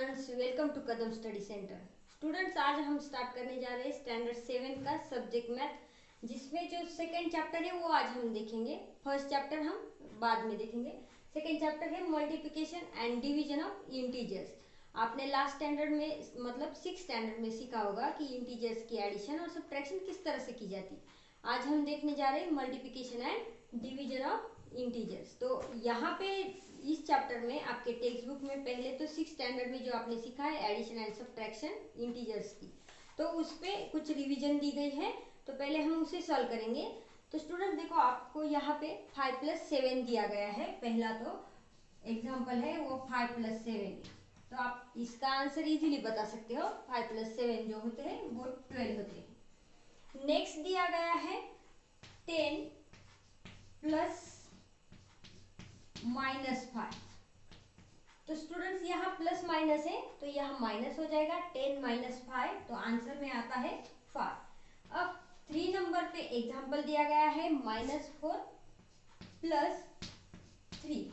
Students, welcome to Kadam study centre. Students, आज हम start करने जा रहे हैं स्टैंडर्ड 7 का सब्जेक्ट मैथ, जिसमें जो सेकंड चैप्टर है वो आज हम देखेंगे। फर्स्ट चैप्टर हम बाद में देखेंगे। सेकंड चैप्टर है multiplication and division of integers. आपने लास्ट स्टैंडर्ड में मतलब 6 स्टैंडर्ड में सीखा होगा कि इंटीजर्स की एडिशन और सब्ट्रैक्शन किस तरह से की जाती। आज हम देखने जा रहे हैं multiplication and division of integers. तो यहाँ पे इस चैप्टर में आपके टेक्स्ट बुक में पहले तो 6 स्टैंडर्ड में जो आपने सीखा है एडिशन एंड सब्ट्रैक्शन इंटीजर्स की, तो उस पर कुछ रिवीजन दी गई है। तो पहले हम उसे सॉल्व करेंगे। तो स्टूडेंट देखो, आपको यहाँ पे 5 + 7 दिया गया है। पहला तो एग्जाम्पल है वो 5 + 7, तो आप इसका आंसर इजीली बता सकते हो। 5 + 7 जो होते हैं वो 12 होते हैं। नेक्स्ट दिया गया है 10 + -5। तो स्टूडेंट्स यहाँ प्लस माइनस है तो यहाँ माइनस हो जाएगा। 10 - 5 तो आंसर में आता है 5। अब 3 नंबर पे एग्जांपल दिया गया है -4 + 3।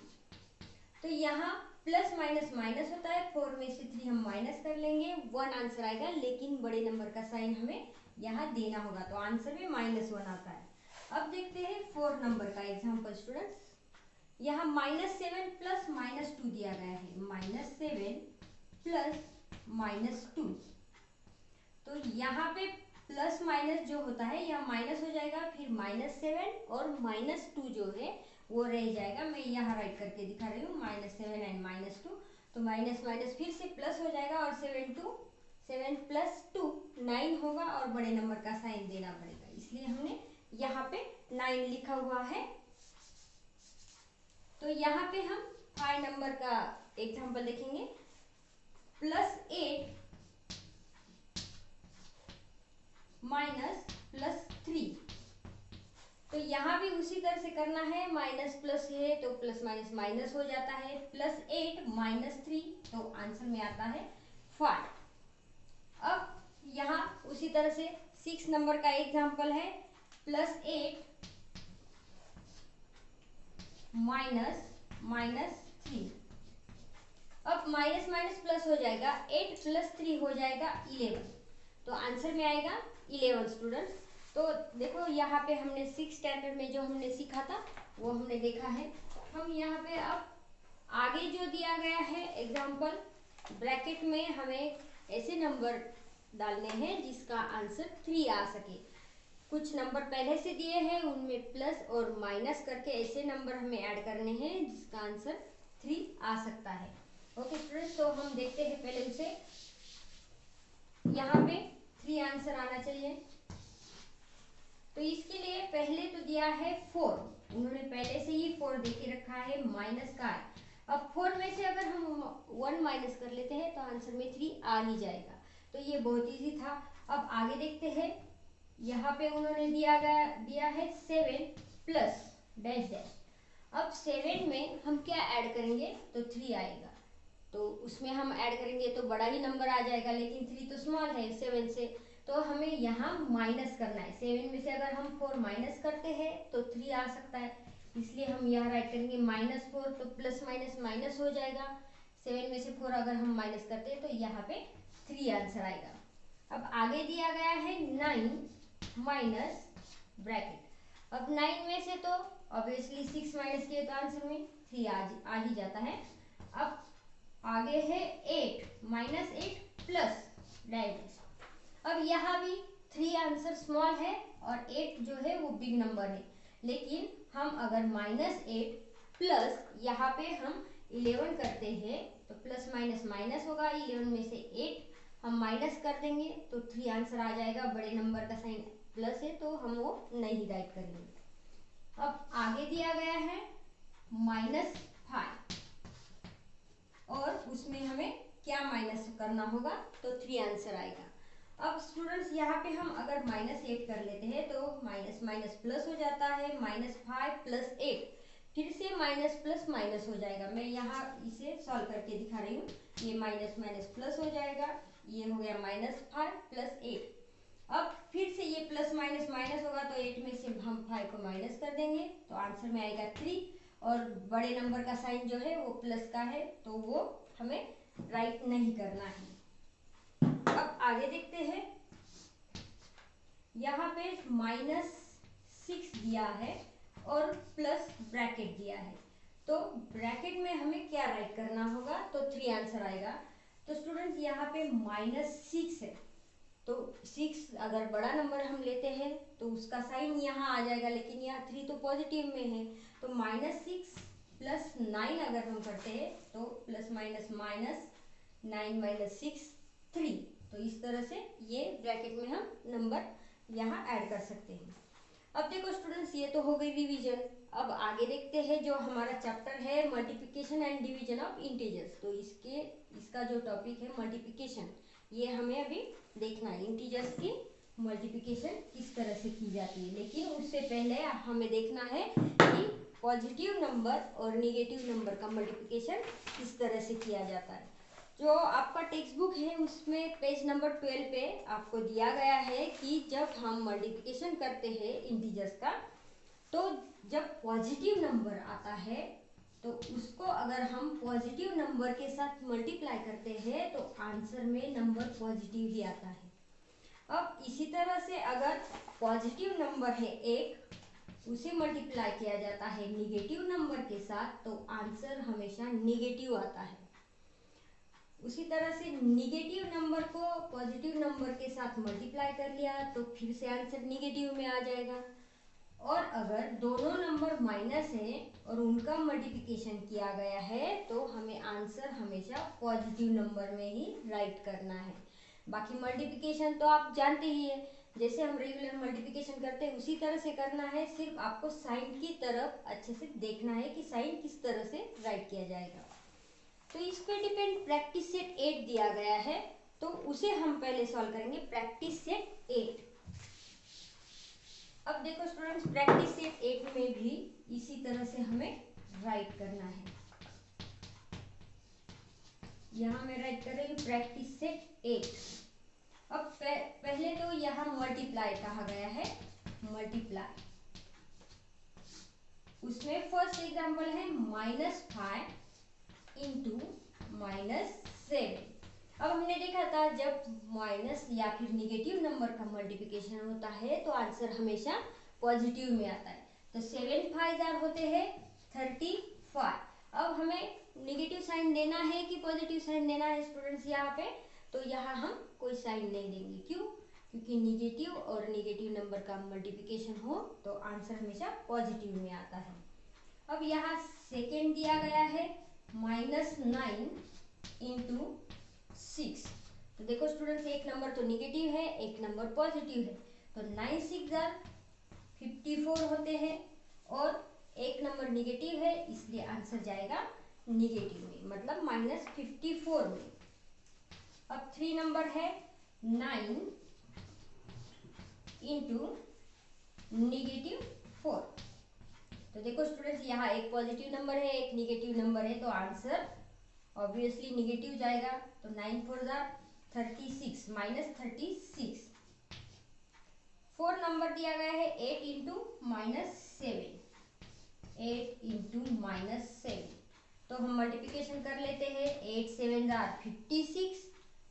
तो यहाँ प्लस माइनस माइनस होता है, 4 में से 3 हम माइनस कर लेंगे, 1 आंसर आएगा। लेकिन बड़े नंबर का साइन हमें यहाँ देना होगा, तो आंसर में -1 आता है। अब देखते हैं 4 नंबर का एग्जाम्पल। स्टूडेंट्स यहाँ -7 + -2 दिया गया है। -7 + -2, तो यहाँ पे प्लस माइनस जो होता है यह माइनस हो जाएगा, फिर -7 और -2 जो है वो रह जाएगा। मैं यहाँ राइट करके दिखा रही हूँ -7 एंड -2। तो माइनस माइनस फिर से प्लस हो जाएगा और 7 + 2 9 होगा और बड़े नंबर का साइन देना पड़ेगा, इसलिए हमने यहाँ पे 9 लिखा हुआ है। तो यहाँ पे हम 5 नंबर का एग्जांपल देखेंगे। +8 - +3, तो यहाँ भी उसी तरह से करना है। माइनस प्लस है तो प्लस माइनस माइनस हो जाता है। +8 - 3 तो आंसर में आता है 5। अब यहाँ उसी तरह से 6 नंबर का एग्जांपल है। +8 - -3। अब माइनस माइनस प्लस हो जाएगा, 8 + 3 हो जाएगा 11, तो आंसर में आएगा 11 स्टूडेंट्स। तो देखो यहाँ पे हमने 6 स्टैंडर्ड में जो हमने सीखा था वो हमने देखा है। हम यहाँ पे अब आगे जो दिया गया है एग्जाम्पल, ब्रैकेट में हमें ऐसे नंबर डालने हैं जिसका आंसर 3 आ सके। कुछ नंबर पहले से दिए हैं, उनमें प्लस और माइनस करके ऐसे नंबर हमें ऐड करने हैं जिसका आंसर 3 आ सकता है। ओके स्टूडेंट्स, तो हम देखते हैं पहले उसे। यहाँ पे 3 आंसर आना चाहिए। तो इसके लिए पहले तो दिया है 4, उन्होंने पहले से ही 4 दे के रखा है, माइनस का है। अब 4 में से अगर हम 1 माइनस कर लेते हैं तो आंसर में 3 आ ही जाएगा। तो ये बहुत इजी था। अब आगे देखते हैं। यहाँ पे उन्होंने दिया है 7 प्लस डैश डैश। अब 7 में हम क्या ऐड करेंगे तो 3 आएगा, तो उसमें हम ऐड करेंगे तो बड़ा ही नंबर आ जाएगा, लेकिन 3 तो स्मॉल है 7 से, तो हमें यहाँ माइनस करना है। 7 में से अगर हम 4 माइनस करते हैं तो 3 आ सकता है, इसलिए हम यहाँ राइट करेंगे -4, तो प्लस माइनस माइनस हो जाएगा। 7 में से 4 अगर हम माइनस करते हैं तो यहाँ पे 3 आंसर आएगा। अब आगे दिया गया है 9 माइनस ब्रैकेट। अब 9 में से तो ऑब्वियसली 6 माइनस किए तो आंसर में 3 आ ही जाता है। अब आगे है 8 -8 प्लस डैश। अब यहाँ भी 3 आंसर स्मॉल है और 8 जो है वो बिग नंबर है, लेकिन हम अगर -8 प्लस यहाँ पे हम 11 करते हैं तो प्लस माइनस माइनस होगा। 11 में से 8 हम माइनस कर देंगे तो 3 आंसर आ जाएगा। बड़े नंबर का साइन प्लस है तो हम वो नहीं राइट करेंगे। अब आगे दिया गया है -5 और उसमें हमें क्या माइनस करना होगा तो 3 आंसर आएगा। अब स्टूडेंट्स यहाँ पे हम अगर -8 कर लेते हैं तो माइनस माइनस प्लस हो जाता है। -5 + 8 फिर से माइनस प्लस माइनस हो जाएगा। मैं यहाँ इसे सॉल्व करके दिखा रही हूँ। ये माइनस माइनस प्लस हो जाएगा, ये हो गया -5 + 8। अब फिर से ये प्लस माइनस माइनस होगा तो 8 में से हम 5 को माइनस कर देंगे तो आंसर में आएगा 3, और बड़े नंबर का साइन जो है वो प्लस का है तो वो हमें राइट नहीं करना है। अब आगे देखते हैं, यहाँ पे -6 दिया है और प्लस ब्रैकेट दिया है, तो ब्रैकेट में हमें क्या राइट करना होगा, तो 3 आंसर आएगा। तो स्टूडेंट्स यहाँ पे -6 है, तो 6 अगर बड़ा नंबर हम लेते हैं तो उसका साइन यहाँ आ जाएगा, लेकिन यहाँ 3 तो पॉजिटिव में है, तो -6 प्लस 9 अगर हम करते हैं तो प्लस माइनस माइनस 9 - 6 3। तो इस तरह से ये ब्रैकेट में हम नंबर यहाँ ऐड कर सकते हैं। अब देखो स्टूडेंट्स, ये तो हो गई रिवीजन। अब आगे देखते हैं, जो हमारा चैप्टर है multiplication and division of integers, तो इसका जो टॉपिक है मल्टीप्लिकेशन, ये हमें अभी देखना है इंटीजर्स की मल्टीप्लिकेशन किस तरह से की जाती है। लेकिन उससे पहले हमें देखना है कि पॉजिटिव नंबर और निगेटिव नंबर का मल्टीप्लिकेशन किस तरह से किया जाता है। जो आपका टेक्स्ट बुक है उसमें पेज नंबर 12 पे आपको दिया गया है कि जब हम मल्टीप्लिकेशन करते हैं इंटीजर्स का, तो जब पॉजिटिव नंबर आता है तो उसको अगर हम पॉजिटिव नंबर के साथ मल्टीप्लाई करते हैं तो आंसर में नंबर पॉजिटिव ही आता है। अब इसी तरह से अगर पॉजिटिव नंबर है 1, उसे मल्टीप्लाई किया जाता है निगेटिव नंबर के साथ, तो आंसर हमेशा निगेटिव आता है। उसी तरह से निगेटिव नंबर को पॉजिटिव नंबर के साथ मल्टीप्लाई कर लिया तो फिर से आंसर निगेटिव में आ जाएगा। और अगर दोनों नंबर माइनस हैं और उनका मल्टीप्लिकेशन किया गया है तो हमें आंसर हमेशा पॉजिटिव नंबर में ही राइट करना है। बाकी मल्टीप्लिकेशन तो आप जानते ही है, जैसे हम रेगुलर मल्टीप्लिकेशन करते हैं उसी तरह से करना है, सिर्फ आपको साइन की तरफ अच्छे से देखना है कि साइन किस तरह से राइट किया जाएगा। तो इस पे डिपेंड प्रैक्टिस सेट 8 दिया गया है, तो उसे हम पहले सॉल्व करेंगे। Practice set 8। अब देखो स्टूडेंट्स, प्रैक्टिस सेट 8 में भी इसी तरह से हमें राइट करना है। यहाँ मैं राइट कर रही हूँ प्रैक्टिस सेट 8। अब पहले तो यहाँ मल्टीप्लाई कहा गया है, मल्टीप्लाई, उसमें फर्स्ट एग्जांपल है -5 इंटू -7। अब हमने देखा था जब माइनस या फिर निगेटिव नंबर का मल्टीप्लिकेशन होता है तो आंसर हमेशा पॉजिटिव में आता है। तो 7 5 होते हैं 35। अब हमें निगेटिव साइन देना है कि पॉजिटिव साइन देना है स्टूडेंट्स यहाँ पे, तो यहाँ हम कोई साइन नहीं देंगे। क्यों? क्योंकि निगेटिव और निगेटिव नंबर का मल्टीप्लिकेशन हो तो आंसर हमेशा पॉजिटिव में आता है। अब यहाँ सेकेंड दिया गया है -9 इंटू 6। तो देखो स्टूडेंट्स, एक नंबर तो निगेटिव है, एक नंबर पॉजिटिव है, तो 9 6 54 होते हैं और एक नंबर निगेटिव है, इसलिए आंसर जाएगा निगेटिव में, मतलब -54 में। अब 3 नंबर है 9 इंटू -4। तो देखो स्टूडेंट्स, यहाँ एक पॉजिटिव नंबर है, एक निगेटिव नंबर है, तो आंसर ऑब्वियसली निगेटिव जाएगा। तो 9 4 36 -36। 4 नंबर दिया गया है 8 इंटू -7। 8 इंटू -7, तो हम मल्टीप्लिकेशन कर लेते हैं। 8 7 56।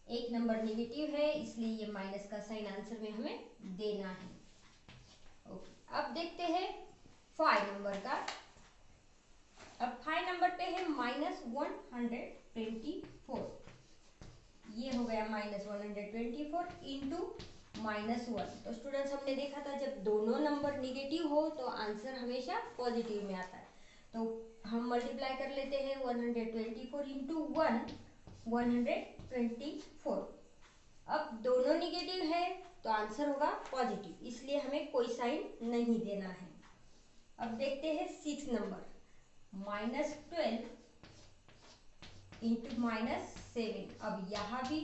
एक नंबर निगेटिव है इसलिए ये माइनस का साइन आंसर में हमें देना है। ओके, अब देखते हैं 5 नंबर का। अब 5 नंबर पे है -124। ये हो गया -124 इंटू -1। तो स्टूडेंट्स, हमने देखा था जब दोनों नंबर निगेटिव हो तो आंसर हमेशा पॉजिटिव में आता है। तो हम मल्टीप्लाई कर लेते हैं 124 इंटू 1 124। अब दोनों निगेटिव है तो आंसर होगा पॉजिटिव, इसलिए हमें कोई साइन नहीं देना है। अब देखते हैं 6 नंबर -12 इंटू -7। अब यहाँ भी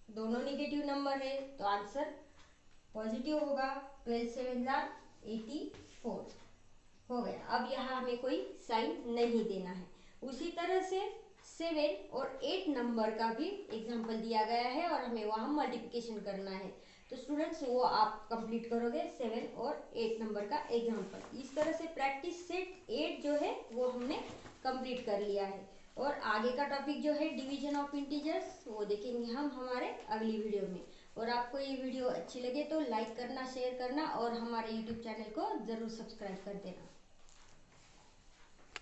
दोनों निगेटिव नंबर है तो आंसर पॉजिटिव होगा। 12 7 84 हो गया। अब यहाँ हमें कोई साइन नहीं देना है। उसी तरह से 7 और 8 नंबर का भी एग्जाम्पल दिया गया है और हमें वहाँ मल्टीप्लिकेशन करना है। तो स्टूडेंट्स, वो आप कंप्लीट करोगे 7 और 8 नंबर का एग्जाम्पल। इस तरह से प्रैक्टिस सेट 8 जो है वो हमने कंप्लीट कर लिया है। और आगे का टॉपिक जो है डिवीजन ऑफ इंटीजर्स वो देखेंगे हम हमारे अगली वीडियो में। और आपको ये वीडियो अच्छी लगे तो लाइक करना, शेयर करना और हमारे यूट्यूब चैनल को ज़रूर सब्सक्राइब कर देना।